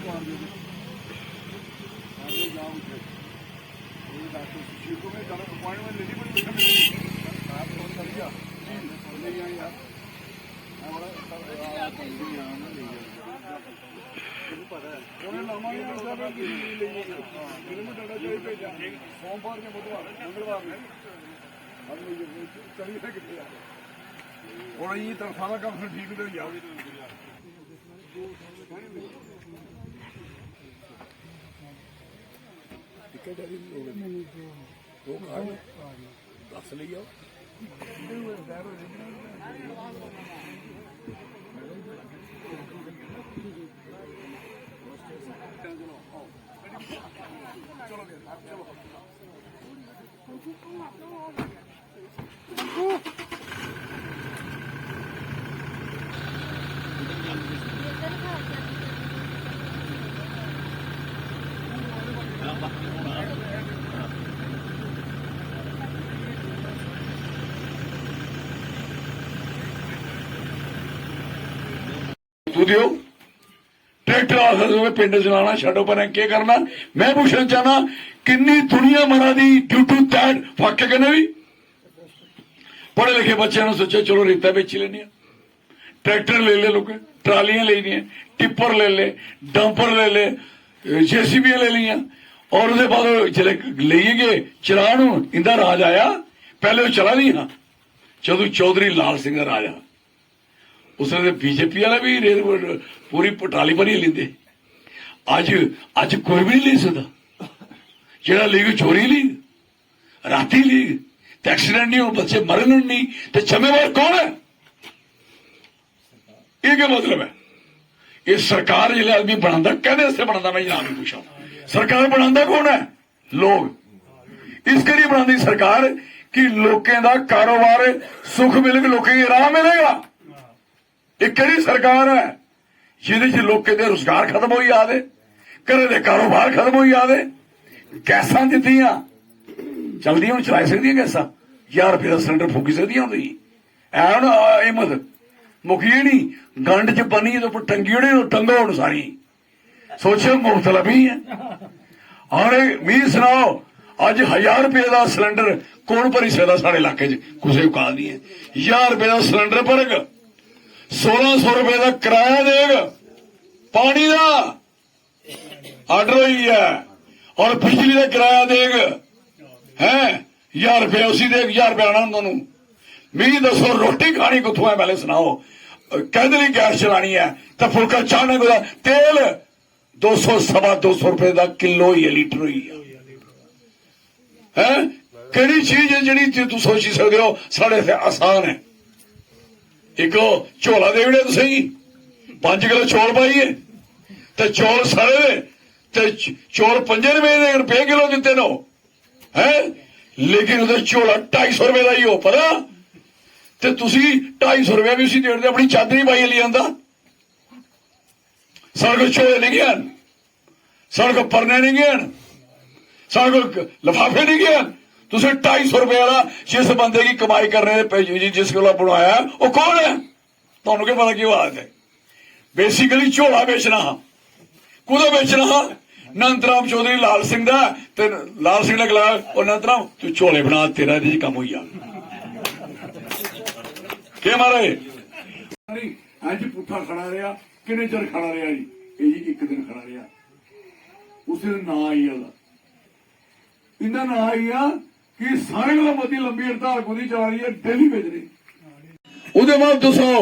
सोमवार के बुधवार मंगलवार ने चली कितने और ये तनख्वाह का काम फिर ठीक नहीं जाओ दो कार्ड 10 ले आओ तू दियो ट्रैक्टर पिंड चलाना छो पर क्या करना। मैं पूछना चाहना किन्नी दुनिया मरा दी ड्यू टू दैट वाक्य कहने भी पढ़े लिखे बच्चे ने सोचा चलो रेता बेची लेनी ट्रैक्टर ले ले लोग ट्रालियां ले लिया टिप्पर ले ले डंपर ले ले जेसीबी ले लिया और उसके बाद चले ले गए चलान इंदा राज आया। पहले वो चला नहीं हाँ जदू चौधरी लाल सिंह का राज उसने बीजेपी वाला भी रेल पूरी पटाली भरी लेंदे अज अज कोई भी नहीं ले सकता जेड़ा लीग चोरी लीग राती लीग तो एक्सीडेंट नहीं हो बच्चे मरन नहीं तो जिम्मेवार कौन है। ये क्या मतलब है ये सरकार जिले आदमी बनाता कहने बनाता मैं नाम नहीं पूछा सरकार बनाता कौन है लोग इस करिए बनाती सरकार कि लोगों का कारोबार सुख मिलेगा लोगों की आराम मिलेगा। एक कड़ी सरकार है जिहदे लोगों के रोजगार खत्म हो जाते घरे दे कारोबार खत्म हो जाते गैसा दित्तियां चलदियां हूं चला सकदियां गैसा 1000 रुपये का सिलेंडर फूकी सकदियां हुण हिम्मत मुखी नहीं गंढ च बनी तो टंगी होनी टंगो हुण सारी सोचो मुफ्त लभी है। और मी सुनाओ अज 1000 रुपये का सिलेंडर कौन भरी सकता साढ़े इलाके च कुछ औकात नहीं है। 1000 रुपये का सिलेंडर भरग 1600 रुपए का किराया देगा पानी का आर्डर हुई है और बिजली का किराया देगा है 1000 रुपया उसी दे 1000 रुपया आना उन्होंने मी दसो रोटी खानी कितों है पहले सुनाओ कहते नहीं गैस चलानी है तो फुलका चाहने को तेल 200 सवा 200 रुपए का किलो ही है लीटर हुई है केड़ी चीज है जी तुम सोची सकते हो साढ़े आसान है। एक झोला दे तो सही 5 किलो चौल पाइए तो चौल सड़े तो चौल 5 रुपए किलो दिते नो है लेकिन उधर झोला 250 रुपए का ही हो पता तो 250 रुपया भी उसी देते अपनी चादरी पाइए ले आता साढ़े को झोले नहीं गए साढ़े को परने नहीं गए साढ़े को लिफाफे नहीं गए 250 रुपए वाला जिस बंदे की कमाई करने जिस को बनवाया वो कौन है तुहानू क्या पता क्यों बात है। बेसिकली झोला बेचना कुदा बेचना नंदराम चौधरी लाल सिंह का लाल सिंह ने गलाया और नंदराम तू झोले बना तेरा काम हुई क्या मारे अज पुठा खड़ा रहा किन्ने चर खड़ा रहा जी एक दिन खड़ा रहा उस दिन ना आई इन्ना ना आई कि सारे को बड़ी लंबी हड़ताल खुदी चला रही है डेली भेजनी उसके बाद दसो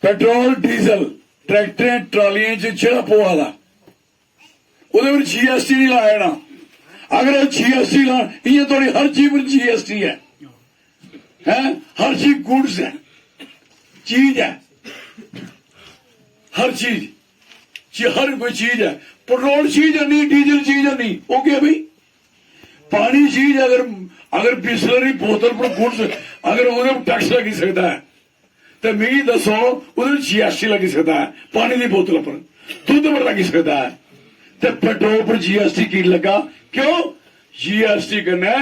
पेट्रोल डीजल ट्रैक्टर ट्रालियां जो पोआ दा GST नहीं लाया ना अगर GST ला ये थोड़ी हर चीज पर GST है हर चीज गुड्स है चीज है हर चीज हर कोई चीज है पेट्रोल चीज है नहीं डीजल चीज है नहीं हो गया भाई पानी चीज अगर बिस्लरी बोतल पर गुड्स अगर उन्हें टैक्स लगी सकता है तो मेरी दसो उधर GST लगी सकता है पानी की बोतल पर दूध पर लगी सकता है तो पेट्रोल पर GST की लगा क्यों GST करना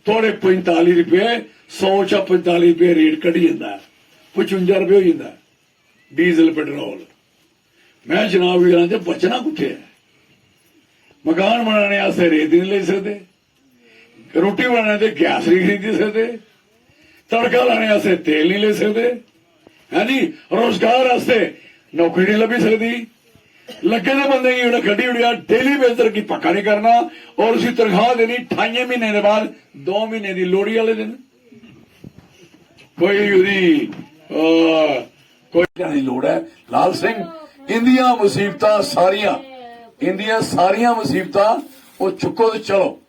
थोड़े 45 रुपए 100 चा 45 रुपए रेट कटी जाता है 55 रुपये हो जाता है डीजल पेट्रोल मैं जनाब भी कहना बचना कुत्थे है। मकान बनाने वास्ते रेत नहीं ले सकते, रोटी बनाने ते गैस नहीं खरीदी सकते, तड़का लाने वास्ते तेल नहीं ले सकते, है जी। रोजगार वास्ते नौकरी नहीं लभी सकती। लगे तो बंदे की उन्हें कटी उड़िया डेली बेजर की पक्का नहीं करना और उसी तनख्वाह देनी 28 महीने के बाद 2 महीने की लोहड़ी वाले दिन। कोई लोड़ है लाल सिंह इंदिया मुसीबत सारिया इंदिया सारिया मुसीबत वो चुको तो चलो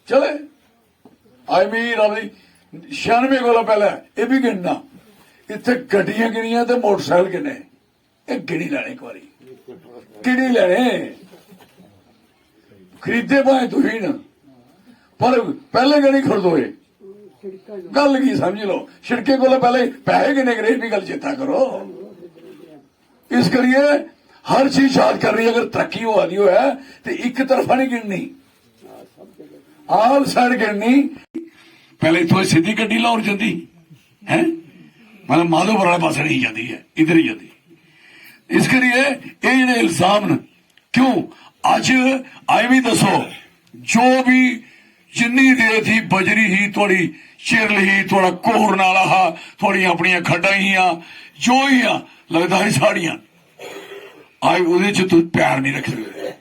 चले। आई मीन रब 96 को पहले ये भी गिनना इतने गड्डियां गिनिया तो मोटरसाइकिल किन्ने ये गिनी लैने एक बारी गिनी लैने खरीदे भाए तुही न पर पहले गणी खरीदोए गल की समझ लो। छिड़के को पहले पैसे किन्ने करे भी गल चेता करो। इस करिए हर चीज याद कर रही है। अगर तरक्की हो रही है तो एक तरफा नहीं गिननी, आल साइड गिननी। पहले इतों सीधी गड्डी लाहौर जाती है मतलब माधोपुर वाले पास नहीं जाती है, इधर ही जाती। इस करिए ये जेडे इल्जाम न क्यों अज आई भी दसो जो भी जिन्नी देर थी बजरी ही थोड़ी चिरल ही थोड़ा कोहर नाला हा थोड़ी अपनिया खड्डा ही जो ही लगता है साड़ियां आज वो तू पैर नहीं रख सकते।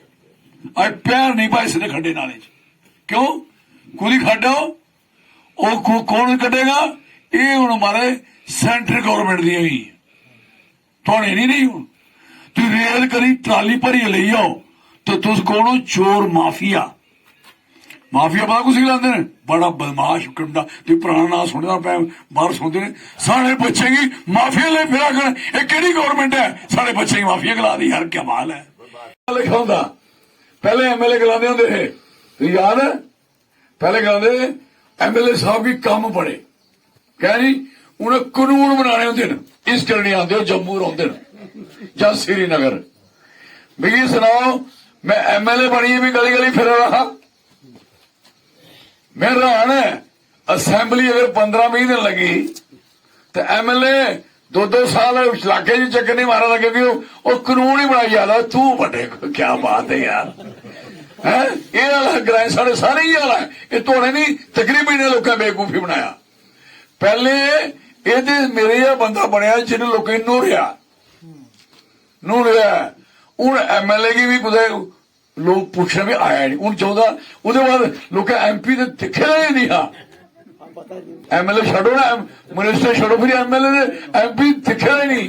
आज पैर नहीं पाए सकते खड्डे नाले च क्यों कोई खड्डा वो कौन कटेगा ये हूं हमारे सेंट्रल गवर्नमेंट दी ही थोड़े नहीं हूं तू रेल करी ट्राली भरी ले आओ तो तुस कौन हो चोर माफिया। माफिया पता कुछ लाते बड़ा बदमाश कंडा तू पुराना नाम सुनता बाहर सुनते ने साढ़े बच्चे की माफिया ले फिरा कर ये केड़ी गवर्नमेंट है साढ़े बच्चे की माफिया खिला दी यार क्या माल है। लिखा होंगे पहले एमएलए खिलाते होंगे थे तो याद है पहले कहते एमएलए साहब की कम बड़े कह जी उन्हें कानून बनाने होंगे न इस करने आते हो जम्मू रोंदे या श्रीनगर भी सुनाओ मैं एमएलए बनी भी गली गली फिर रहा मेरा है असेंबली अगर 15-20 दिन लगी तो एमएलए 2-2 साल इलाके च चक्कर नहीं मारा था क्योंकि वो कानून ही बनाई जा रहा तू बटे क्या बात है यार है ये वाला ग्रां साढ़े सारे ही वाला है ये थोड़े नहीं तकरीबन लोगों बेवकूफी बनाया। पहले ये मेरे यह बंदा बनया जिन्हें लोगों नूह लिया हूं एमएलए की भी कुछ लोग पूछने भी आया नहीं हूं चाहता उसके बाद लोग एमपी ने दिखे ही नहीं हा एमएलए छो ना मिनिस्टर छोड़ो फिर एमएलए ने एमपी दिखे ही नहीं।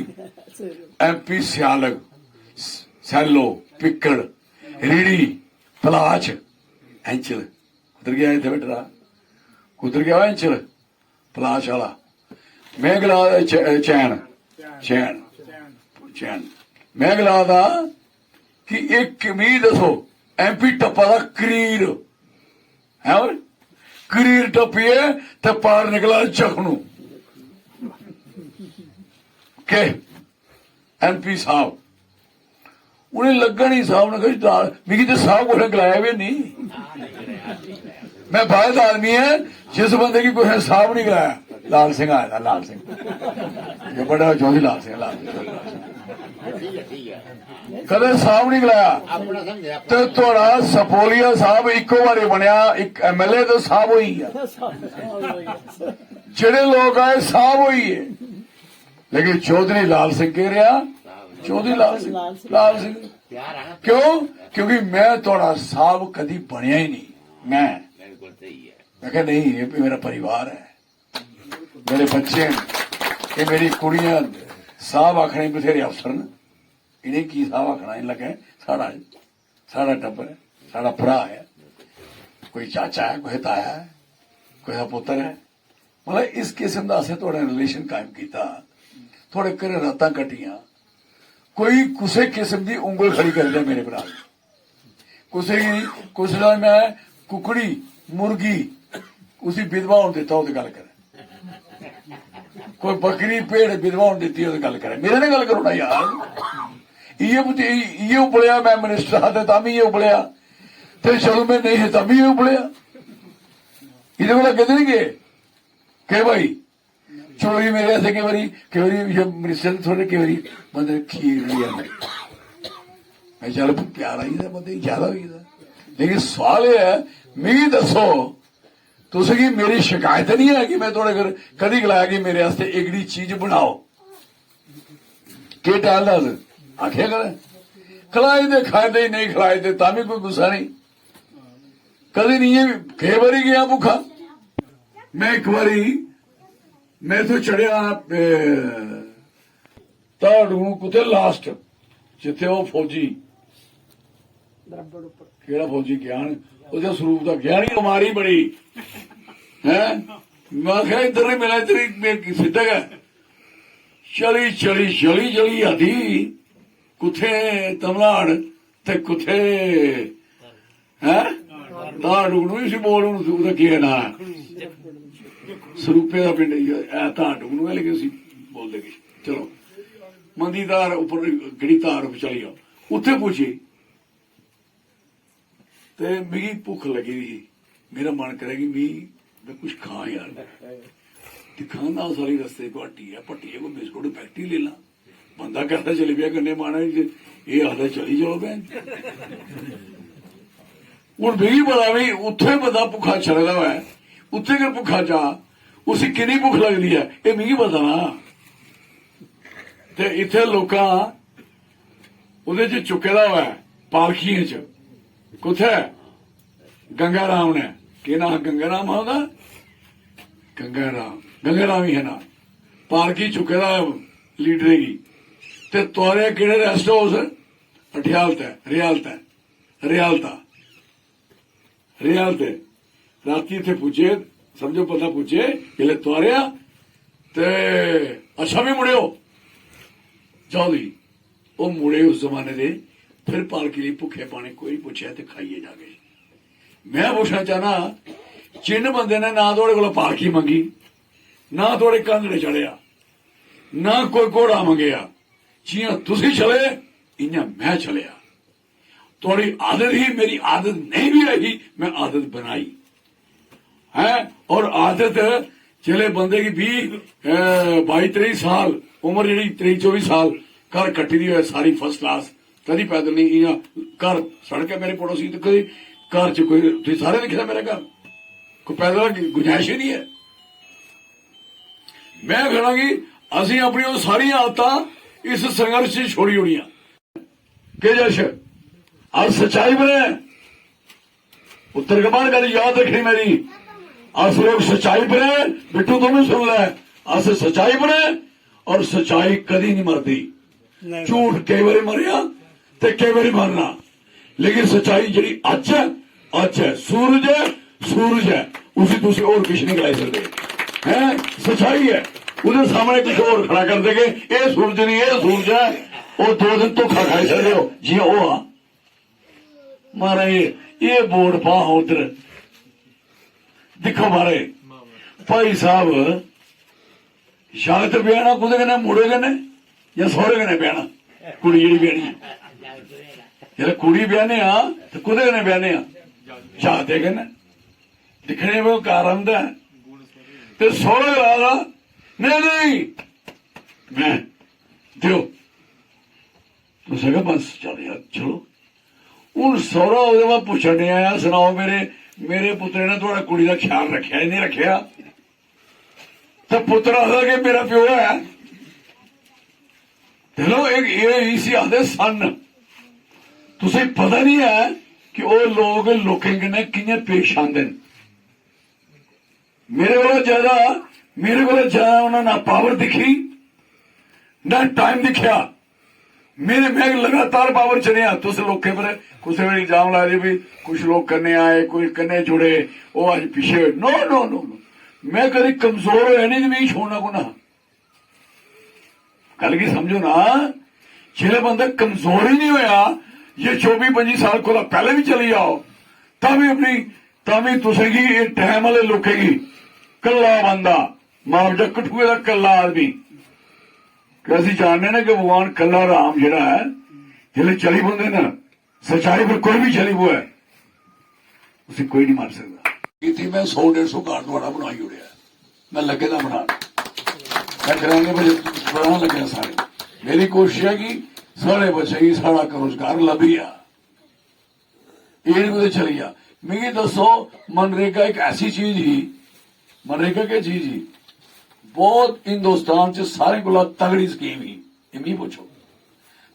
एमपी सियालग सैलो पिक्कड़ रीढ़ी पलाच एंचल कुदर गया इतने बेटा कुदर गया एंचल पलाच वाला मैं गला चैन चैन चैन मैं गला था कि एक कमी दसो एमपी टप्पा था करीर है करीर टप्पिए तो पार निकला जखनू के एमपी साहब उन्हें लगा नहीं साहब ने कहा मिगी तो साहब को गलाया भी नहीं। मैं बाद आदमी है जिस बंदे की कोई साहब नहीं गलाया लाल सिंह आया था लाल सिंह जो बड़ा जोधी लाल सिंह कदे साहब नहीं गलाया तो थोड़ा सपोलिया साहब इको बारी बनया एक एमएलए तो साहब हुई है जेडे लोग आए साहब हुई है लेकिन चौधरी लाल सिंह कह रहा चौधरी लाल सिंह क्यों क्योंकि मैं थोड़ा साहब कभी बनया ही नहीं। मैं कहा नहीं ये मेरा परिवार है मेरे बच्चे ये मेरी कुड़ियां साहब आखने बथेरे अफसर न इन्हें की साहब आखना इन लगे साड़ा टब्बर है साड़ा भरा है कोई चाचा है कोई ताया है कोई पुत्र है मतलब इस किस्म का असें थोड़ा रिलेशन कायम किया थोड़े घरें रातां कट्टियां कोई कुछ किस्म की उंगल खड़ी कर दिया मेरे भरा कुछ मैं कुकड़ी मुर्गी उसी विधवा होने देता वो गल करे कोई बकरी भेड़ विधवा होने देती है गल करे मेरे ने गल करो ना यार ये उबलिया मैं मिनिस्टर था तब ये उबलिया तो चलो मैं नहीं तब भी ये उबलिया ये को कहते नहीं के भाई चलो ये मेरे ऐसे कई बारी मिनिस्टर थोड़े कई बारी मतलब खीर लिया मैं चल प्यार आई था बंदे ज्यादा हुई था लेकिन सवाल यह है मिगी दसो तुस की मेरी शिकायत नहीं है कि मैं थोड़े घर कदी गलाया कि मेरे वास्ते एगड़ी चीज बनाओ के टाल दस आखिया कर खिलाए दे खाए दे नहीं खिलाए दे ता भी कोई गुस्सा नहीं कदी नहीं है कई बारी गया भूखा मैं एक बारी मैं तो चढ़िया ताड़ू कुते लास्ट जिथे वो फौजी केड़ा फौजी ज्ञान उसके स्वरूप का ज्ञान ही मारी बड़ी है मैं क्या इधर नहीं मिला इधर सिद्धक है चली चली चली चली आधी कुथे तमिलनाडु ते कुथे है ताड़ू नु बोल उसका की ना ਸਰੂਪੇ ਦਾ ਪਿੰਡ ਧਾਂਡੂ ਨੂੰ ਹੈ ਲੇਕਿਨ ਅਸੀਂ ਬੋਲਦੇ ਗਏ ਚਲੋ ਮੰਦੀ ਧਾਰ ਉੱਪਰ ਗੜੀ ਧਾਰ ਚਲੀ ਆ ਉੱਥੇ ਪੁੱਛੀ ਤੇ ਮੇਰੀ ਭੁੱਖ ਲੱਗੀ ਸੀ ਮੇਰਾ ਮਨ ਕਰੇਗੀ ਮੈਂ ਕੁਝ ਖਾ ਯਾਰ ਤੇ ਖਾਣਾ ਸਾਰੀ ਰਸਤੇ ਕੋ ਹੱਟੀ ਹੈ ਪੱਟੀ ਹੈ ਕੋਈ ਬਿਸਕੁਟ ਪੈਕਟੀ ਲੈ ਲਾ ਬੰਦਾ ਕਹਿੰਦਾ ਚਲੇ ਪਿਆ ਗੰਨੇ ਮਾਣਾ ਇਹ ਆਦਾ ਚਲੀ ਜਾਓ ਭੈਣ ਹੁਣ ਵੀ ਬੜਾ ਵੀ ਉੱਥੇ ਬੰਦਾ ਭੁੱਖਾ ਛੜਦਾ ਹੋਇਆ ਉੱਥੇ ਕਿ ਭੁੱਖਾ ਜਾ उसी किन्नी भुख लगती है ये मिगी पता ना ते इत्थे लोकां उहदे च चुके दा हुआ पालखियां च कुत्थे गंगा राम ने कि ना गंगा राम होगा गंगा राम ही है ना पालकी चुके दा लीडरे की ते तोरे किहड़े रेस्ट हाउस अठियालत है रियालता राती इत्थे पुजे समझो बंदा पूछे जिले तुआरिया ते अच्छा भी मुड़े हो जाओ जी वो मुड़े उस जमाने दे फिर पालकी लिए भुखे पाने कोई पूछे ते खाइए जाके मैं पूछना चाहना जिन बंदे ने ना थोड़े को पालकी मंगी ना थोड़े कांगड़े चढ़िया ना कोई घोड़ा मंगया जियां तुसी चले इयां मैं चलिया थोड़ी आदत ही मेरी आदत नहीं भी रही मैं आदत बनाई है और आदत चले बंदे की 22-23 साल उम्र जी 23-24 साल घर कट्टी दी है सारी फर्स्ट क्लास कदी पैदल नहीं इं घर सड़क है मेरे पड़ोसी तो कभी घर च कोई सारे लिखे मेरे घर कोई पैदल गुंजाइश ही नहीं है मैं कहना कि असी अपनी वो सारी आदत इस संघर्ष से छोड़ी होनी कि जश आज सच्चाई बने उत्तर कमान गल याद रखनी मेरी अस लोग सच्चाई पर है बिट्टू तुम भी सुन ले अस सच्चाई पर है और सच्चाई कदी नहीं मरती झूठ कई बार मरिया ते कई बार मरना लेकिन सच्चाई जी अच है सूरज है उसी तुम और कुछ नहीं लाई सकते है सच्चाई है उसके सामने कुछ और खड़ा कर देंगे ये सूरज नहीं ये सूरज है वो 2 दिन धोखा खाई सकते हो जी वो आ महाराज ये बोर्ड पा उधर दिखो मारे भाई साहब शागत ब्याहना कुदे कन्नै मुड़े कन्नै या सौरे कन्नै ब्याहना कुड़ी जेह्ड़ी ब्याहनी जेल्लै कुड़ी ब्याहने तो कुदे कन्नै ब्याहने शागते कन्नै दिक्खने में घर आंदा ते सौरे ला नहीं मैं दियो तुस बस चल यार चलो हूं सौरा ओहदे बाद पुछण आया सुनाओ मेरे पुत्रे ने थोड़ा कुड़ी का ख्याल रखा ही नहीं रखा तो पुत्र आखदा कि मेरा प्यो है चलो एक इसी आदे सन तुसें पता नहीं है कि वो लोग लोकें कन्नै कियां पेश आंदे मेरे को ज्यादा उन्होंने ना पावर दिखी ना टाइम दिखा मैं लगातार पावर चलिया तुस लोकें पर कुछ इल्जाम ला दे भी कुछ लोग करने आए कोई कन्ने जुड़े वो अज पिछे नो नो नो नो मैं कभी कमजोर होया नहीं मैं छोड़ना को ना गल की समझो ना जिले बंदा कमजोर ही नहीं होया ये 24-25 साल को पहले भी चली जाओ तभी तुसेगी ये टाइम वाले लोकें की कला बंदा मामजा कठुए का कला आदमी असं जानने ना कि भगवान कला राम जरा है जिले चली पाते ना सच्चाई पर कोई भी चली हुआ है उसे कोई नहीं मार सकता मैं 100-150 कार्ड द्वारा बनाई उड़िया मैं लगे ना बना मैं कराने पर बनाने लगे सारे मेरी कोशिश है कि साढ़े बचेगी साढ़ा रोजगार लभिया ये चली जा। मिगी दसो मनरेगा एक ऐसी चीज ही, मनरेगा की चीज ही बहुत हिंदुस्तान च सारे को तगड़ी स्कीम ही। मिगी पूछो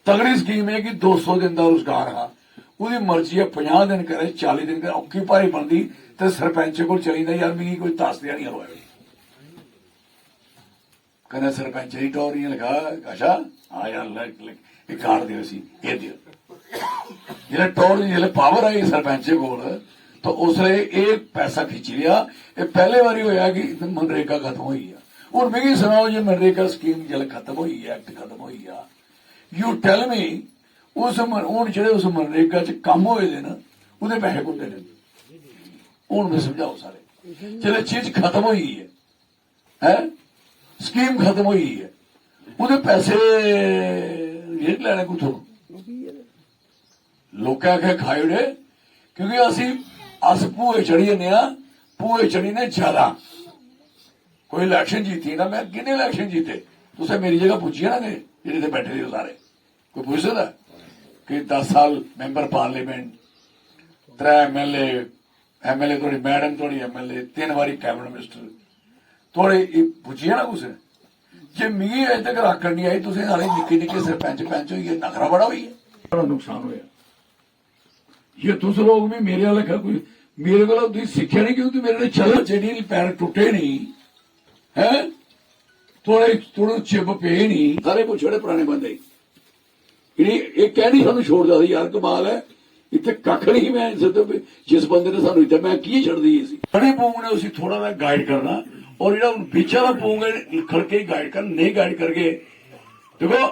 तगड़ी स्कीम है कि 200 दिन का रोजगार हा, उसकी मर्जी है 50 दिन करे 40 दिन करे, औखी भारी बनती तो सरपंच को चली जाता यार मिगी कोई दस दिया नहीं होया। कहना सरपंच ही टोर लगा अच्छा हाँ यार एक कार्ड दियो सी ये दियो जिले टोर जिले पावर आई सरपंच को तो उसने एक पैसा खिंच लिया। ये पहले बारी होया कि मनरेगा खत्म हुई है। हूँ मिगी सुनाओ जी मनरेगा स्कीम जिले खत्म हुई है, एक्ट खत्म हुई है, यू टेल मी उस हूँ जो उस मनरेगा च कम होए दे ना उहदे पैसे कुंदे ने। हूँ मैं समझाओ सारे जिले चीज खत्म हुई है स्कीम खत्म हुई है उहदे पैसे ये लैने कुथों लोग आखे खाई उड़े क्योंकि अस भूए चढ़ी जन्ने भूए चढ़ी ने ज्यादा। कोई इलेक्शन जीती ना मैं किन्ने इलेक्शन जीते तुसे मेरी जगह पूछिए ना जेडे बैठे हो सारे कोई पूछ सकता कि 10 साल मैंबर पार्लीमेंट 3 एमएलए थोड़ी मैडम थोड़ी एमएलए 3 बारी कैबिनेट मिनिस्टर थोड़े पूछिए ना कुछ जे मिगी अजे तक आकड़ नहीं आई तुम सारे निके निके सरपंच पैंच हुई है नखरा बड़ा हुई है बड़ा नुकसान होया। ये तुम लोग भी मेरे वाले कोई मेरे को सीखा नहीं क्योंकि मेरे चल नहीं पैर टुटे नहीं है थोड़े थोड़े चिप पे नहीं सारे कुछ छोड़े पुराने बंदे एक कह नहीं सानू छोड़ दिया यार कमाल है इतने कख नहीं मैं जिस बंदे ने सानू इतना मैं की छड़ दी बड़े पोंग ने उसी थोड़ा सा गाइड करना और जो बीचा का पोंग है खड़के गाइड कर नहीं गाइड करके देखो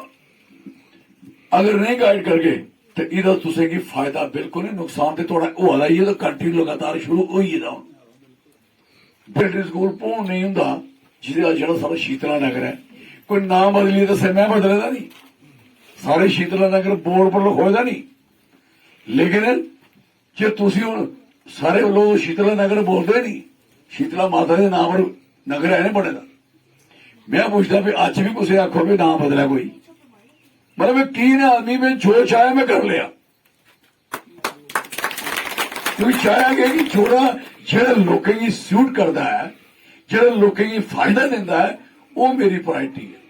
अगर नहीं गाइड करके तो इहदा तुसें की फायदा बिल्कुल नहीं नुकसान तो थोड़ा हो रहा ही है तो कंटिन्यू लगातार शुरू हो ही दा मिलिटरी स्कूल पोंग नहीं हुंदा जिहदा जेड़ा सारा शीतला नगर है कोई नाम बदली तो मैं बदलेदा नहीं सारे शीतला नगर बोर्ड पर लिखोएदा नहीं लेकिन जे तुसी हुण सारे लोग शीतला नगर बोलते नहीं शीतला माता के नाम पर नगर है नहीं बने दा मैं पूछता भी अच भी कुछ आखो भी नाम बदला कोई मतलब की ने आदमी में जो चाहे मैं कर लिया क्योंकि चाहे गया कि छोड़ा जेड़ा लोगों की सूट करता है जेड़ा लोगों की फायदा देता है वो मेरी प्रायोरिटी है।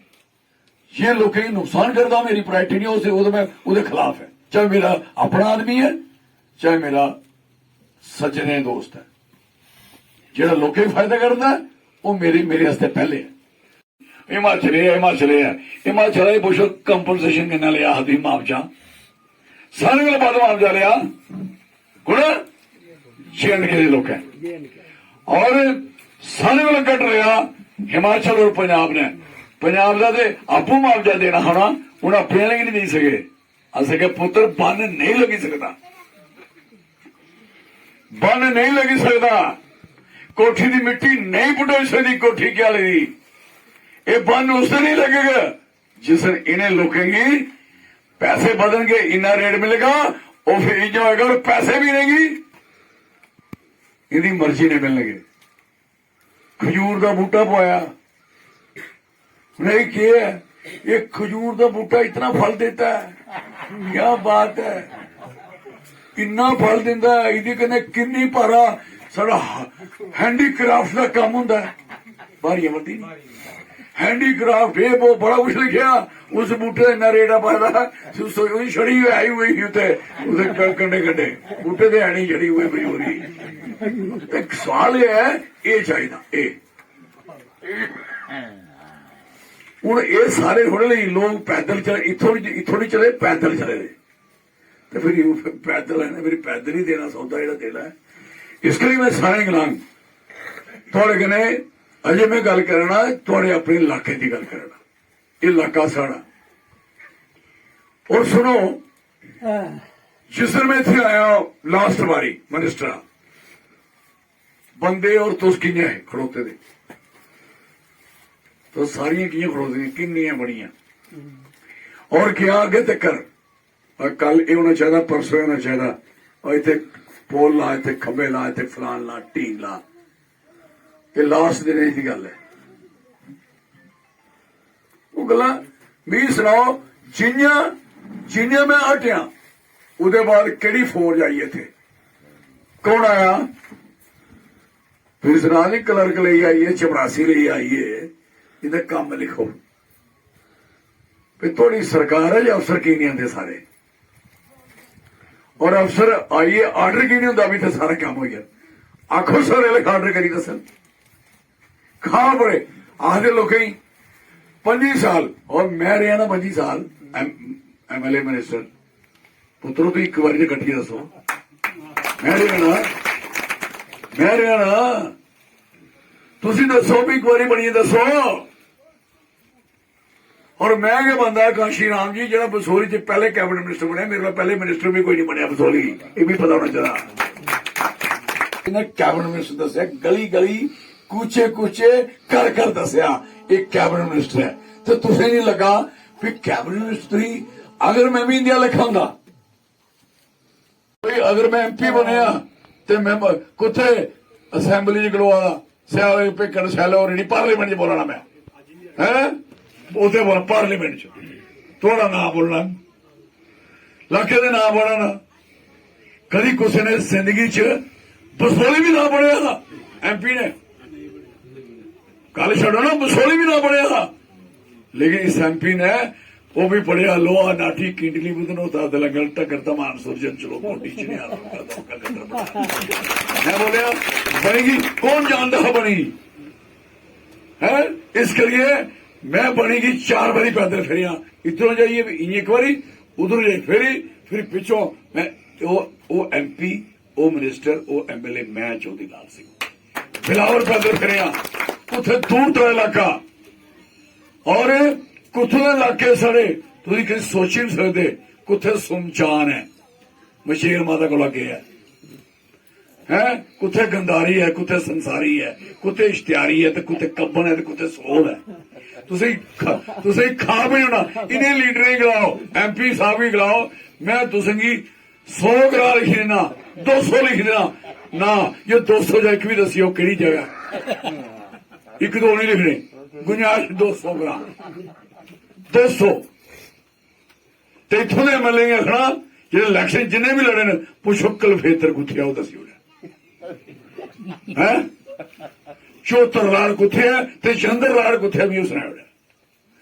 ये लोगों की नुकसान करता मेरी प्रायोरिटी नहीं उसे मैं उसके खिलाफ है चाहे मेरा अपना आदमी है चाहे मेरा सज्जने दोस्त है जेड़ा लोगों की फायदा करता है वो मेरे वास्ते पहले है। हिमाचल पुछो कंपनसेशन कितना लिया हदी मुआवजा सारे को बाद मुआवजा लिया कुण JNK के लोग और सारे को कट लिया हिमाचल और पंजाब ने पंजाब का आपू मुआवजा देना होना उन्हें अपने लगे नहीं दे सके असके पुत्र बन नहीं लगी सकता बन नहीं लगी सकता कोठी की मिट्टी नहीं पुटोई सकती कोठी क्या लगी ये बन उससे नहीं लगेगा जिस इन्हें लोकेंगी पैसे बदलेंगे इना रेट मिलेगा और फिर इंज होगा और पैसे भी नहीं इनकी मर्जी ने मिलने खजूर का बूटा पाया नहीं किया ये खजूर का बूटा इतना फल देता है क्या बात है इन्ना फल देता है इहदे कन्नै किन्नी भारा साड़ा हैंडीक्राफ्ट का काम होंदा है भारी वर्दी हैंडीक्राफ्ट ये वो बड़ा कुछ लिखा उस बूटे इन्ना रेड़ा पाया छड़ी आई हुई उसे कंडे कंडे बूटे से है छड़ी हुई बड़ी हो रही एक सवाल ये है ये चाहिए हूं ये सारे थोड़े लोग पैदल चले इथों नहीं चले पैदल चले तो फिर पैदल है ना फिर पैदल ही देना सौदा जो देना है इसलिए मैं सारे गलांग थोड़े कने अजे मैं गल करना थोड़े अपने इलाके की गल करना इलाका साड़ा और सुनो जिस दिन मैं इतने आया लास्ट बारी मिनिस्टर बंदे और तुस कियां खड़ोते थे तो सारियां कियां खड़ोती किन्नियां बड़ियां और क्या आगे तक कल ये होना चाहिए परसों होना चाहिए और इतने पोल ला इतने खंबे ला इतने फलान ला टीन ला ये लास्ट दिन की गल है वो गल्लां मी सुनाओ जियां जिन्हें मैं हटिया ਉਹਦੇ बाद ਕਿਹੜੀ ਫੌਜ आई ਇੱਥੇ कौन आया फिर रानी क्लर्क ले आइए चपरासी ले आइए इन्हें काम लिखो फिर थोड़ी सरकार है या अफसर की नहीं आते सारे और अफसर आइए आर्डर की नहीं होता भी तो सारा काम हो गया आखो सारे लिख आर्डर करी दस खा बड़े आखते लोग 25 साल और मैं रहा ना 25 साल एमएलए मिनिस्टर पुत्रों तो एक बार कटिए दसो मैं रहा ना तुसी दसो भी एक बारी बनिए दसो और मैं क्या बनता काशी राम जी जो बसोली च पहले कैबिनेट मिनिस्टर बनया मेरे को पहले मिनिस्टर भी कोई नहीं बनया बसोली ये भी पता होना चाहिए कैबिनेट मिनिस्टर दसिया गली गली कूचे कूचे कर कर दसिया एक कैबिनेट मिनिस्टर है तो तुझे नहीं लगा फिर कैबिनेट मिनिस्टर ही अगर मैं भी इंडिया लिखा होंगे अगर मैं एमपी बनया तो मैं कुत्थे असैंबली च गलवा सियाले पिकड़ सैलो रेडी पार्लीमेंट च बोलना मैं है उसे बोल पार्लीमेंट च थोड़ा ना बोलना लाखे दे ना बोलना कभी किसी ने जिंदगी च बसोली भी ना पढ़िया एमपी ने गल छड़ो ना बसोली भी ना पढ़िया लेकिन इस एमपी ने वो भी पढ़िया लोहा नाठी किंडली बुदन होता दलंगल टकर तमान सुरजन चलो कोटी मैं बोलिया बनेगी कौन जानता है बनी है इसके लिए मैं बनेगी 4 बारी पैदल फिरिया इधरों जाइए एक बारी उधर जाइए फिर पिछों मैं वो एमपी वो मिनिस्टर वो एमएलए मैं चौधरी लाल सिंह फिलहाल पैदल फिरिया उथे दूर तो इलाका और कुत्थे इलाके सारे तुम कहीं सोच ही नहीं सकते कुत्थे सुनचान है मशेर माता को लगे है कुत्थे गंदारी है कुत्थे संसारी है कुत्थे इश्तियारी है तो कुत्थे कब्बन है तो कुत्थे सोल है तुसी खा भी होना इन्हें लीडर ही गिलाओ एमपी साहब ही गिलाओ मैं तुसेंगी 100 ग्राह लिख देना 200 लिख देना ना ये 200 जा एक भी दसियो कि जगह एक दो नहीं लिखने गुंजाइश 200 ग्राह 200 ਤੇ ਇਥੋਂ ਦੇ ਐਮਐਲਏ ਆਖਣਾ ਜਿਹੜੇ ਇਲੈਕਸ਼ਨ ਜਿੰਨੇ ਵੀ ਲੜੇ ਨੇ ਪੁੱਛੋ ਕਲਫੇਤਰ ਕਿੱਥੇ ਆ ਉਹ ਦੱਸਿਓ ਹੈ ਚੌਧਰ ਰਾੜ ਕਿੱਥੇ ਹੈ ਤੇ ਚੰਦਰ ਰਾੜ ਕਿੱਥੇ ਵੀ ਉਸਨੇ ਹੋਇਆ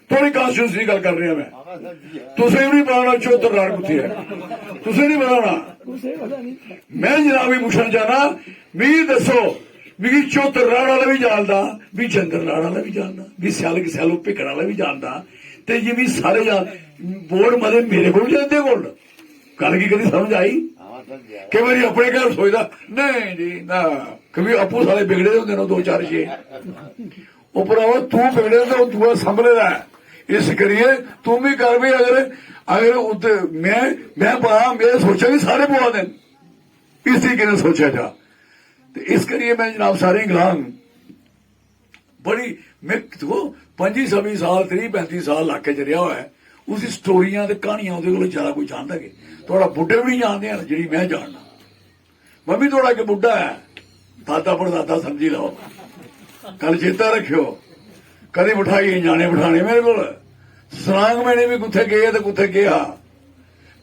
ਥੋੜੀ ਕਾਂਸਟੀਟਿਊਂਸੀ ਦੀ ਗੱਲ ਕਰ ਰਿਹਾ ਮੈਂ ਤੁਸੀਂ ਵੀ ਨਹੀਂ ਪਤਾ ਚੌਧਰ ਰਾੜ ਕਿੱਥੇ ਹੈ ਤੁਸੀਂ ਨਹੀਂ ਪਤਾ ਮੈਂ ਜਨਾਬ ਵੀ ਪੁੱਛਣਾ ਚਾਹਨਾ ਵੀ ਦੱਸੋ ਵੀ ਚੌਧਰ ਰਾੜ ਵਾਲਾ ਵੀ ਜਾਣਦਾ ਵੀ ਚੰਦਰ ਰਾੜ ਵਾਲਾ ਵੀ ਜਾਣਦਾ ਵੀ ਸਿਆਲ ਸਿਆਲੋ ਭਿੱਖਣ ਵਾਲਾ ਵੀ ਜਾਣਦਾ ਤੇ ਜੇ ਵੀ ਸਾਰੇ ਵੋਟ ਮਦੇ ਮੇਰੇ ਕੋਲ ਜਾਂਦੇ ਵੋਟ ਗੱਲ ਕੀ ਕਦੀ ਸਮਝ ਆਈ ਕਈ ਵਾਰੀ ਆਪਣੇ ਘਰ ਸੋਚਦਾ ਨਹੀਂ ਜੀ ਨਾ ਕभी ਆਪੂ ਸਾਲੇ ਵਿਗੜੇ ਹੁੰਦੇ ਨੇ 2-4-6 ਉਹ ਭਰਾਵਾ ਤੂੰ ਵਿਗੜੇ ਤੇ ਉਹ ਦੂਆ ਸੰਭਲੇਦਾ ਇਸ ਕਰੀਏ ਤੂੰ ਵੀ ਕਰ ਵੀ ਅਗਰ ਉੱਤੇ ਮੈਂ ਪਾ ਮੈਂ ਸੋਚਿਆ ਵੀ ਸਾਰੇ ਪਵਾ ਦੇਣ ਇਸ ਤਰੀਕੇ ਨਾਲ ਸੋਚਿਆ ਜਾ ਤੇ ਇਸ ਕਰੀਏ ਮੈਂ ਜਨਾਬ ਸਾਰੇ ਇੰਗਲਾਂਡ बड़ी मैं 25-26 साल 30-35 साल इलाके च रहा हुआ है उसकी स्टोरियां ते कहानियां ਉਹਦੇ ਕੋਲ ਜ਼ਿਆਦਾ ਕੋਈ ਜਾਣਦਾ ਕਿ ਥੋੜਾ ਬੁੱਢੇ ਵੀ ਨਹੀਂ ਜਾਣਦੇ ਹਨ ਜਿਹੜੀ ਮੈਂ ਜਾਣਦਾ ਮੰਮੀ ਥੋੜਾ ਕਿ ਬੁੱਢਾ ਹੈ ਦਾਦਾ ਪੜਦਾਦਾ ਸਮਝੀ ਲਓ ਕੱਲ ਚੇਤਾ ਰੱਖਿਓ ਕਦੇ ਬਿਠਾਈ ਜਾਣੇ ਬਿਠਾਣੇ ਮੇਰੇ ਕੋਲ ਸਰਾਂਗ ਮੈਨੇ ਵੀ ਕਿੱਥੇ ਗਏ ਤੇ ਕਿੱਥੇ ਗਿਆ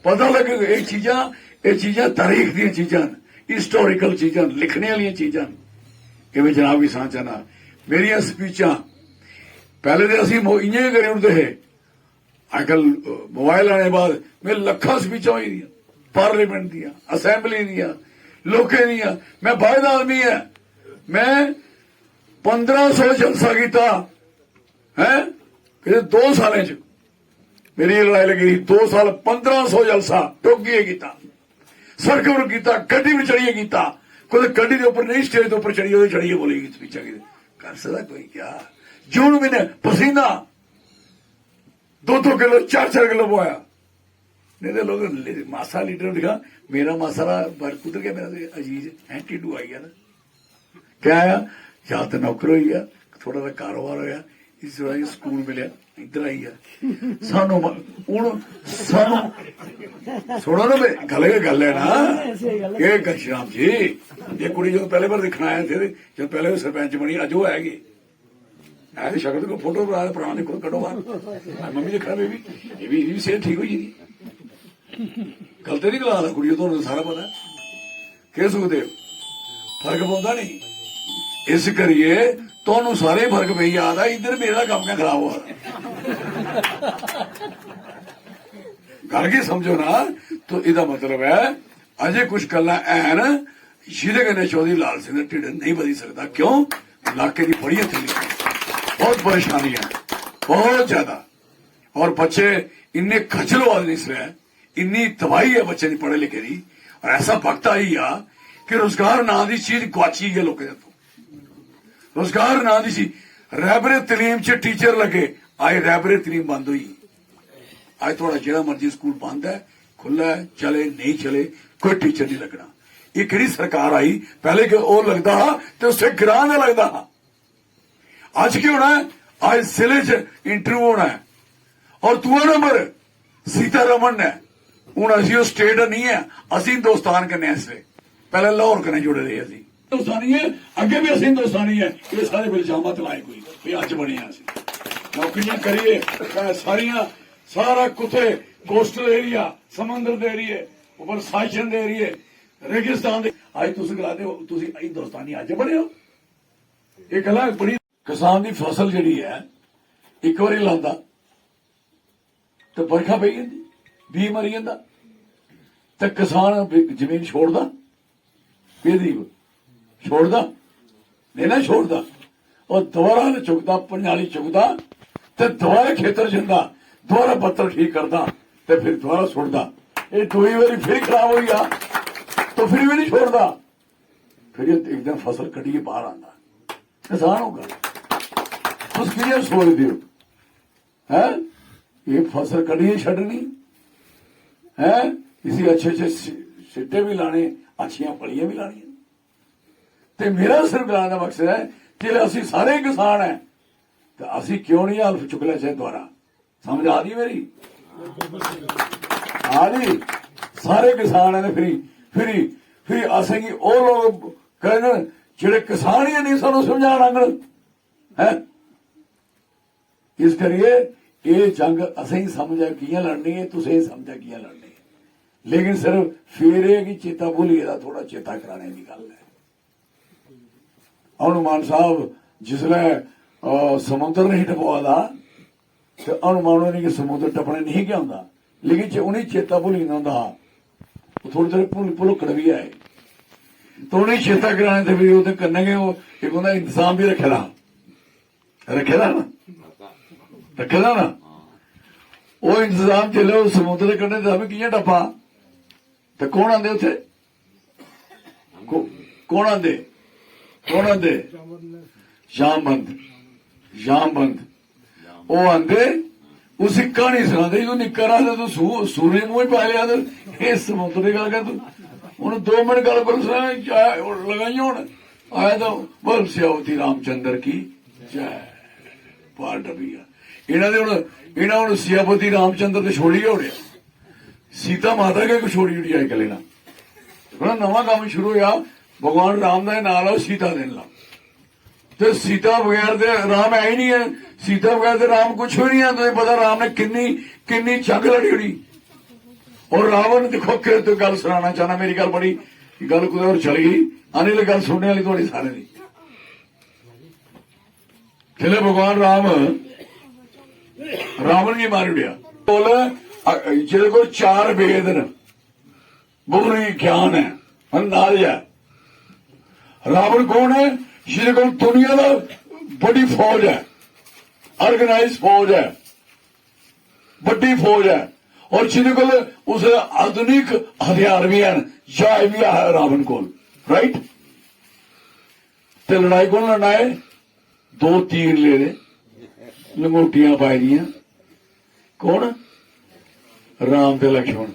ਪਤਾ ਲੱਗੇ ਇਹ ਚੀਜ਼ਾਂ ਤਾਰੀਖ ਦੀਆਂ ਚੀਜ਼ਾਂ ਹਿਸਟੋਰੀਕਲ ਚੀਜ਼ਾਂ ਲਿਖਣੇ ਵਾਲੀਆਂ ਚੀਜ਼ਾਂ ਕਿਵੇਂ ਜਨਾਬ ਵੀ ਸਾਂਚਣਾ मेरिया स्पीचा पहले तो असं इं करे उठते है अजकल मोबाइल आने बाद मैं लखा स्पीचा हुई दिया पार्लीमेंट दिया असैंबली दिया लोकें दिया मैं बायद आदमी है मैं 1500 जलसा किया है 2 साल मेरी लड़ाई लगी 2 साल 1500 जलसा टोगिए किया सड़क पर किया गड्डी में चढ़िए किया कोई गड्डी के उपर नहीं स्टेज के उपर चढ़िए चढ़िए बोलेगी स्पीचा की कर सकता कोई क्या जून महीने पसीना 2-2 किलो 4-4 किलो बोया नहीं तो लोग मासा लीटर दिखा मेरा मासा कुदर गया मेरा अजीज है टिड्डू आई गया ना क्या आया या तो नौकर हो गया थोड़ा सा कारोबार होया इस तरह स्कूल मिले इधर आई है सानू सुनो ना गल गल है ना ये घनश्याम जी ये कुड़ी जो पहले बार दिखना आए थे जब पहले सरपंच बनी अज वो हैगी ऐसी शक्ल को फोटो पुराने देखो कटो बाहर मम्मी देखा बेबी ये भी सेहत ठीक हुई जी गलते नहीं गला ला कुड़ियों, तो सारा पता कह सकते हो, फर्क पौंदा नहीं। इस करिए तो सारे फर्क पे याद है, इधर मेरा काम क्या खराब हुआ करके समझो ना। तो इदा मतलब है अजे कुछ गल्लां हैन जिहदे कन्नै चौधरी लाल सिंह दा ढिड नहीं बधी सकता। क्यों? इलाके की बड़ी थली बहुत परेशानी है, बहुत ज्यादा, और बच्चे इन्ने खजल हुआ नहीं रहे, इन्नी तबाही है बच्चे की पढ़े लिखे की। और ऐसा वक्त आई आ कि रोजगार नां दी चीज गुआची गई लोगों तो, रोजगार नां दी चीज। रहबरे तलीम च टीचर लगे, आए रहबरे तलीम बंद हुई। आज थोड़ा जिहड़ा मर्जी स्कूल बंद है, खुला है, चले नहीं चले, कोई टीचर नहीं लगना। ये किहड़ी सरकार आई? पहले कि वो लगता हा तो उससे गिरां ना लगता हा। अज की होना है, आज जिले च इंटरव्यू होना है, और दूआ नंबर सीतारमण है। हूं असी स्टेट नहीं है, असी हिंदुस्तान कन्नै इसलिए, पहले लाहौर कन्नै जुड़े रहे असी हिंदुस्तानी है, अगे भी असी हिंदुस्तानी है। ये सारे इल्जाम लाए कोई भी अज बने असी नौकरियां करिए सारिया, सारा कुथे कोस्टल एरिया, समंदर दे एरिए, उपर साइचन दे एरिए, रेगिस्तान दे। अज तुम गलाते हो तुम हिंदुस्तानी अज बने हो। ये गल बड़ी। किसान की फसल जी है एक बारी लांदा तो बरखा पई जाती, भी मरी जाता, तो किसान जमीन छोड़दा, बेदीब छोड़दा नहीं ना छोड़दा, और दोबारा चुकता, पंजाली चुकता, तो दोबारा खेतर जाता, दोबारा पत्थर ठीक करता, तो फिर दोबारा सुटदा। ये दूई बारी फिर खराब हो गया तो फिर भी नहीं छोड़ता, फिर एक दिन फसल कटिए बाहर आंदा। किसान होगा तुम कियां सोचते हो है? ये फसल कटिए छड़नी है, इसी अच्छे अच्छे सिट्टे भी लाने, अच्छियां फलियां भी लानियां। तो मेरा सिर्फ गलाने का मकसद है कि असी सारे किसान है तो असी क्यों नहीं हल्फ चुकना चाहिए दोबारा। समझ आ रही मेरी? आ रही? सारे किसान है फिर असेंगी वो लोग कहन जेड़े किसान ही नहीं सानू समझा आंगन है। इस करिए ये जंग असें समझा कियां लड़नी है, तुसें समझा कियां लड़नी है, लेकिन सिर्फ फेरे की चेता भूलिए दा थोड़ा चेता कराने की गल है। हनुमान साहब जिसलै समुद्र नहीं टपवा तो हनुमान ने कि समुद्र टपने नहीं क्या होंगे, लेकिन जो उन्हें चेता भुली होंगे हा, थोड़े थोड़े भुलकड़ भी आए, तो उन्हें चेता कराने से भी वो कन्ने गए, एक उन्हें इंतजाम भी रखे ना वो इंतजाम चले समुद्र के कंढे ते कियां टप्पा, तो कौन आंदे उत्थे, कौन आंदे जामबंद वो आंदे, उसी कहानी सुनाते तू निक्का रहा तू सूर्य मुंह पा लिया, तो समुद्र की गल कर तू उन्हें 2 मिनट गल कर लगाई हूं आया तो बोल सियावती रामचंद्र की जय पार डबिया। इन्होंने हूं सियावती रामचंद्र तो छोड़ी होने, सीता माता के छोड़ी उड़ी आए कले ना नवा काम शुरू होया, भगवान राम का नाम लो सीता देन ला, तो सीता बगैर दे राम है ही नहीं है, सीता बगैर दे राम कुछ भी नहीं है। तुम्हें पता राम ने किन्नी जंग लड़ी होनी, और रावण देखो कि तो गल सुनाना चाहना, मेरी गल बड़ी गल कुछ और चली गई, आने लगी गल सुनने वाली थोड़ी सारे दी। चले भगवान रावण की मारी उड़िया, बोल जिले को 4 वेद न, बुरी ज्ञान है, अंदाज है। रावण कौन है? जिसे को दुनिया का बड़ी फौज है, ऑर्गेनाइज फौज है, बड़ी फौज है, और जिन्हें को उस आधुनिक हथियार भी हैं, जाए भी है रावण को, राइट। तो लड़ाई कौन लड़ना है? 2 तीर ले दे, लंगोटियां पाई दियां, कौन? राम ते लक्ष्मण,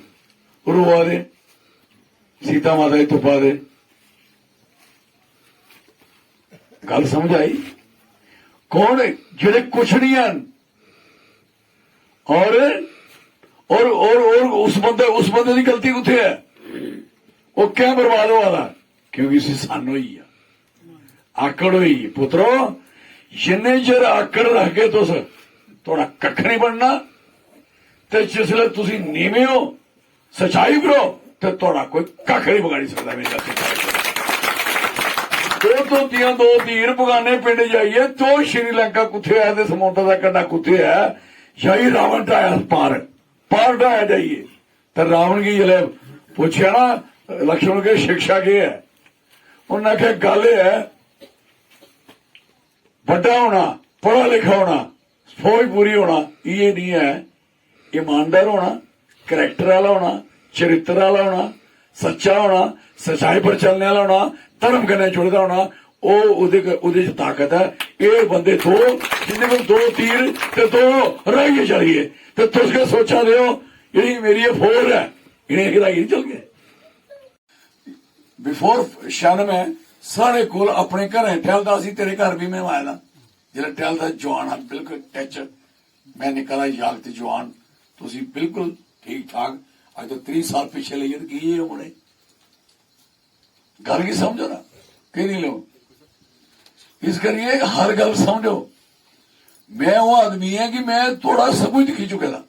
रुआ दे, सीता माता की तुपा दे। गल समझ आई? कौन जेड़े कुछ नहीं है, और उस बंदे की गलती कुत्थे है? वो क्या बर्बाद हुआ था? क्योंकि इसी सन हुई है, आकड़ हुई। पुत्रो जिन्ने चिर आकड़ रख के तुस थोड़ा कख नहीं बनना, तो जिसले तुसी नीवे हो सच्चाई करो तो थोड़ा कोई कख नहीं बिगाड़ी सकता मेरी गल सच्चाई दो धोतियां दो तीर बगाने पिंड जाइए तो श्रीलंका कुत्थे है ते समुद्र का कंढा कुत्थे है जाइए रावण ढाया पार ढाया जाइए तो रावण की जल्द पूछया ना लक्ष्मण के शिक्षा की है उन्हें आख्या गल है बड़ा होना पढ़ा लिखा होना फौज पूरी होना ये नहीं है ईमानदार होना करैक्टर वाला होना चरित्र वाला होना सच्चा होना सच्चाई पर चलने वाला होना धर्म कन्नै जुड़दा होना ओहदे ताकत है ये बंदे दो जिन्हें को दो तीर ते दो राइये चलिए तो तुस के सोचा दे जी मेरी ये फोर है इन्हें गिराई नहीं चल गए बिफोर 96 साढ़े कोल अपने घर टहलदा सी तेरे घर भी मैं आया था जिसले टहलदा जवान है बिल्कुल टच मैं निकला यागत जवान तुसी बिल्कुल ठीक ठाक अज तो 30 साल पिछे लेइए तो की होने गल की समझो ना कि नहीं लो इस करिए हर गल समझो मैं वो आदमी है कि मैं थोड़ा सब कुछ दिखी चुके था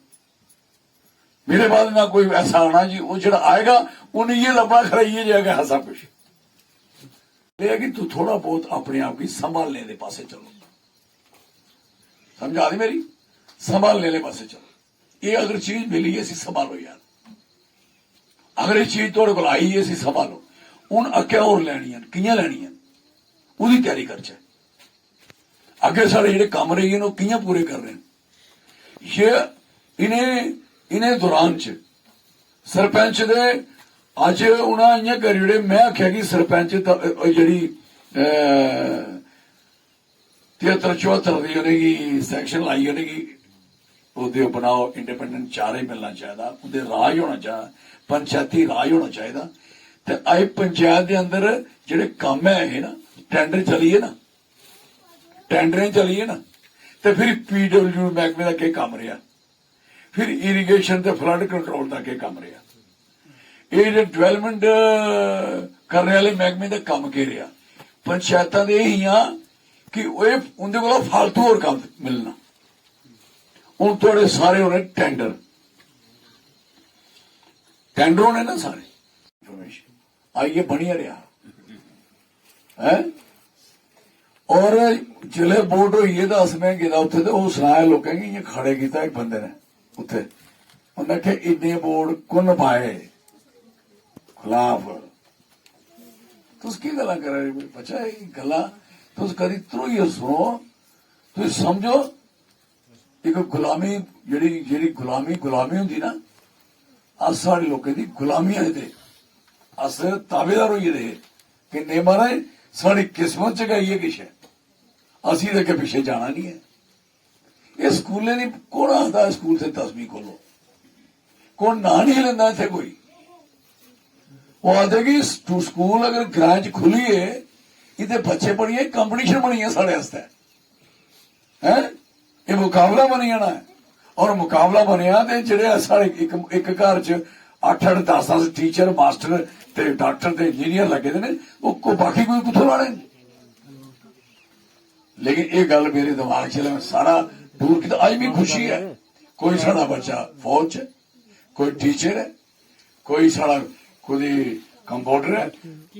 मेरे बाद ना कोई ऐसा आना जी वो जो आएगा उन्हें ये लबड़ा खराइए जाएगा है सब कुछ लेकिन तू थोड़ा बहुत अपने आप की संभालने के पासे चलो समझा दी मेरी संभालने के पासे चलो ये अगर चीज मिली है संभालो यार अगर ये चीज थोड़े को आई है संभालो हूं अग्गे होर लैनियां कियां लैनियां उसकी तैयारी करचे अगे साढ़े जेडे कम रही हैं कियां पूरे कर रहे हैं ये इन्हें दौरान च सरपंच दे अज उन्हें इं करी ओड़े मैं आख्या कि सरपंच जी 73-74 की उन्हें सैक्शन लाई उन्हें बनाओ इंडिपेंडेंट चारे मिलना चाहिए उनके राज होना चाहिए पंचायती राज होना चाहिए तो अज पंचायत के अंदर जेडे काम है ना टेंडर चलीए ना टेंडरें चलीए ना तो फिर PWD महकमे का क्या काम रहा फिर इरीगेशन ते फ्लड कंट्रोल का क्या काम रहा ये डेवलपमेंट करने वाले महकमे का काम के रहा पंचायतों के ही कि उनके को फालतू और काम मिलना हूं थोड़े सारे होने टेंडर होने ना सारे आइए बढ़िया रहा है और जिले वोट होइए तो अस मैं गया उत्थे तो वो सुनाया लोगों की इं खड़े किया एक बंदे ने उत्थे उन्हें आख्या इन्ने वोट कुन पाए खिलाफ तुस की गल्लां करा रहे बच्चा गल्लां तुस कदी ध्रोइयै सुनो तुस समझो एक गुलामी जेड़ी गुलामी होंदी ना अस साढ़े लोगों की गुलामी दे अस ताबेदार होइए दे कि नहीं महाराज साड़ी किस्मत च गई है किश असी तो अगे पिछे जाना नहीं है ये स्कूलें नहीं कौन आता स्कूल से 10वीं खोलो कौन ना नहीं लेंदा इत्थे कोई वो आते कि स्कूल अगर ग्रां च खुलीए इतने बच्चे पढ़िए कंपटीशन बनी है साढ़े आस्ते है ये मुकाबला बनी जाना है और मुकाबला बनया ते जेडे साढ़े एक घर च 8-8 10-10 टीचर मास्टर ते डॉक्टर ते इंजीनियर लगे ने वो बाकी कोई कुत्थों लाने लेकिन ये गल मेरे दिमाग च मैं सारा दूर की अज भी खुशी है कोई साड़ा बच्चा फौज च कोई टीचर है कोई साड़ा कोई कंपाउंडर है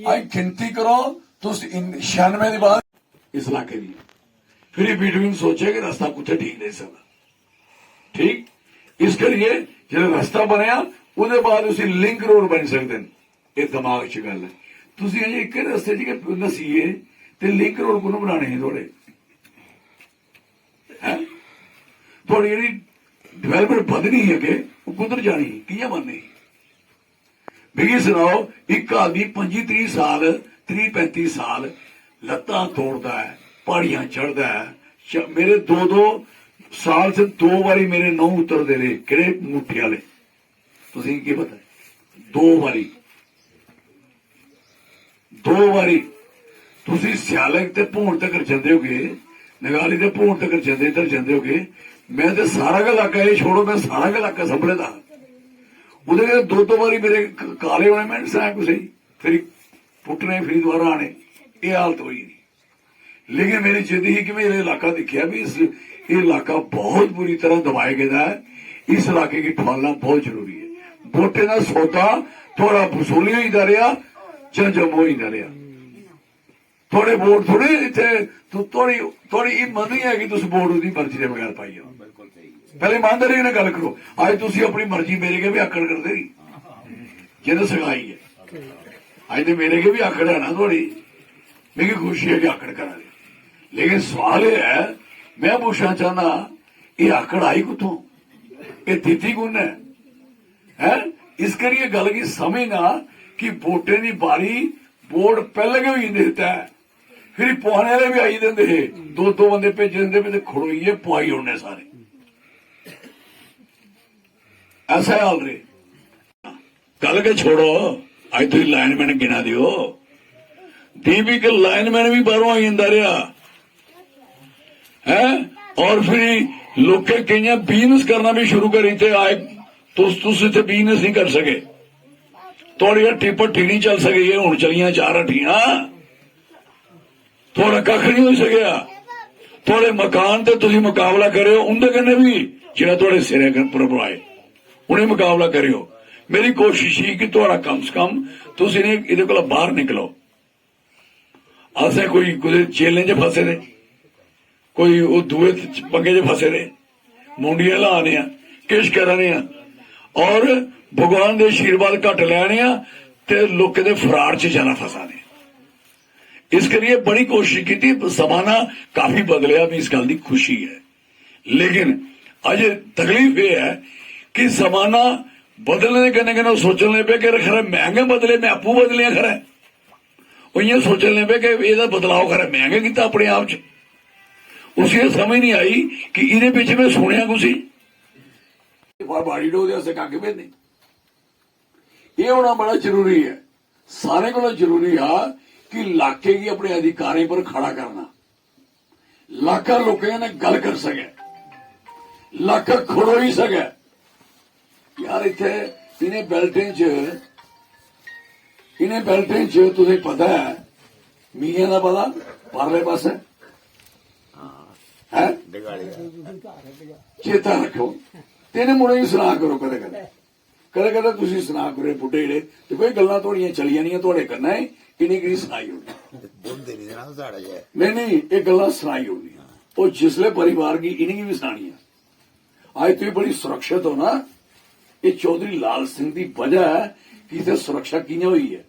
अज गिनती करो तो 96 के बाद इस इलाके की फिर बिटवीन सोचे कि रास्ता कुत्थे ठीक नहीं सकता ठीक इस करिए जो रास्ता बनया उसके बाद उसी लिंक रोड बन सकते हैं ये दिमाग च गल है तुम अजे एक रस्ते च नसीए तो लिंक रोड को बनाने थोड़े थोड़ी जी डिवेलपमेंट बदनी है कि कुदर जानी कियां बननी मिगी सुनाओ एक आदमी 25-30 साल 30-35 साल लत्तां तोड़ता है पहाड़ियां चढ़ता है मेरे 2-2 साल से 2 बारी मेरे नौ उतरते रहे किहड़े मुठ्ठी वाले तुसीं की पता 2 बारी तुसीं स्याले ते भूण तक जांदे होगे नगाली ते भूण तक जांदे इधर जांदे होगे मैं तो सारा का इलाका ये छोड़ो मैं सारा का इलाका संभले दा उहदे 2 बारी मेरे काले होने मैं सह कुछ फिर पुट्टने फिर दोबारा आने ये हालत हुई नहीं लेकिन मेरी जिद ही कि मेरे इलाका दिखा भी ये इलाका बहुत बुरी तरह दबाया गया है इस इलाके की ठोलना बहुत जरूरी है वोटे का सौदा थोड़ा वसूली होता रहा ज जम होता रहा थोड़े वोट थोड़े इतने थोड़ी थोड़ी हिम्मत नहीं है कि तुम वोट उसकी मर्जी के बगैर पाई हो पहले ईमानदारी ने गल करो अज तुम अपनी मर्जी मेरे के भी आकड़ करते जिन्हें सिखाई है अज तो मेरे के भी आकड़ है ना थोड़ी मेरी खुशी है कि आकड़ करा लेकिन सवाल यह है मैं पूछना चाहना ये आकड़ आई कुतों ये तिथि कुन है इस करिए गल की समझना कि वोटे की बारी वोट पहले के भी देता है फिर पुआने वाले भी आई देंगे दो दो बंदे भेजे देंगे खड़ोइए पुआई उड़ने सारे ऐसा है हाल रे कल के छोड़ो अज तुम लाइनमैन गिना दियो दीपी के लाइनमैन भी बाहरों आई जाता रहा है और फिर लोग कई बिजनेस करना भी शुरू करी थे आए तुस इतने बिजनेस नहीं कर सके थोड़ी हट्टी भट्टी नहीं चल सकी है हूं चलिया 4 हट्टियां थोड़ा कख नहीं हो सकया थोड़े मकान ते तुसी मुकाबला करो उनके कन्ने भी जिन्हें थोड़े सिरे पर बुलाए उन्हें मुकाबला करो मेरी कोशिश ही कि थोड़ा कम से कम तुसी ने इहदे कोला बाहर निकलो असें कोई चेलें च फसे दे कोई वो दुए पंगे च फसे दे मुंडियां लाने किश करने और भगवान के आशीर्वाद घट लैने ते लोकें दे फराड च जाना फसाने इस करिए बड़ी कोशिश की थी जमाना काफी बदलिया भी इस गल की खुशी है लेकिन अज तकलीफ यह है कि जमाना बदलने कन्ने कन्ने सोचने लगे कि खरा महंगे बदले मैं आपू बदलिया खरा वो इं सोचने लगे कि यदा बदलाव खरा महंगे किया अपने आप च उसे समझ नहीं आई कि इहदे पिछे मैं सुनिया कुछ बाड़ी डो से कख भी नहीं ये होना बड़ा जरूरी है सारे को जरूरी है कि इलाके की अपने अधिकारियों पर खड़ा करना इलाका लोगों ने गल कर सके इलाका खड़ो ही सके यार इतने इन्हें बेल्टें च तुम्हें पता है मीया का पता परले पास है चेता रखो तेने मुड़े ही सलाह करो कदे कदे कदे कदे तुम सुना करो बुढ़े जेड़े तो कोई गल्लां थोड़ियां चली जानियां थोड़े कन्नै इन्हें कि सुनाई होनी नहीं ये गल्लां सुनाई होनी और जिसले परिवार की इन्हें भी सुनानियां अज तुम बड़ी सुरक्षित हो ना ये चौधरी लाल सिंह की वजह है कि इसे सुरक्षा कियां हुई है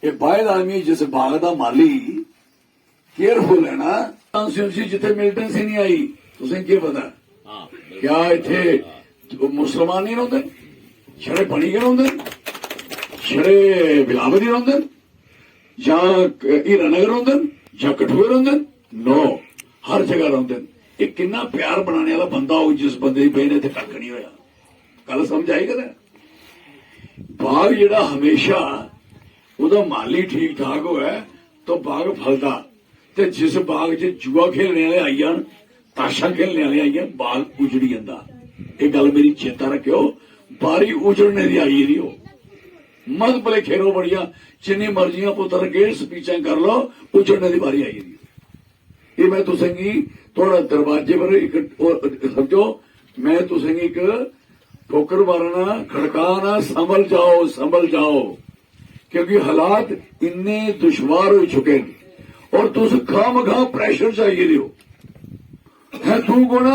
ये बाहर आदमी जिस बाग का माली केयरफुल है ना कॉन्स्टिट्यूंसी जिथे मिलिटेंसी नहीं आई तुसें क्या पता क्या इथे मुसलमान नहीं रौंदे छड़े बनी के रौंदे छड़े बिलावरी रौंदे जां हीरानगर रौंदे जां कठुए रौंदे नो हर जगह रौंदे ये किन्ना प्यार बनाने वाला बंदा हो जिस बंदे की बहन इतने कख नहीं होया गल समझ आई कदे बाग जेड़ा हमेशा उहदा माली ठीक ठाक होया तो बाग फलदा ते जिस बाग च जुआ खेलने वाले आई जान ताशा खेलने वाले आई जान बाग उजड़ी जांदा ये गल मेरी चेता रखियो बारी उजड़ने की आई रही हो मत भले खेरो बड़िया जिन्नी मर्जियां पुत्र के स्पीचा कर लो उजड़ने की बारी आई रही ये मैं तुसेंगी थोड़ा दरवाजे पर एक समझो मैं तुसेंगी एक ठोकर मारना खड़काना संभल जाओ क्योंकि हालात इन्ने दुश्वार हो चुके हैं और तुस खामखा प्रेशर चाहिए हो है तू कौन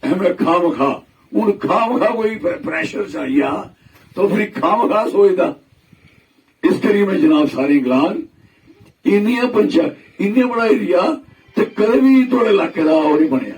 है मैं खामखा हूं खामखा कोई प्रेशर चाहिए तो फिर खामखा सोचदा इस करिए मैं जनाब सारी गलान इन्नियां पंचायत इन्ने बड़ा एरिया ते कदे भी थोड़े इलाके का और नहीं बनया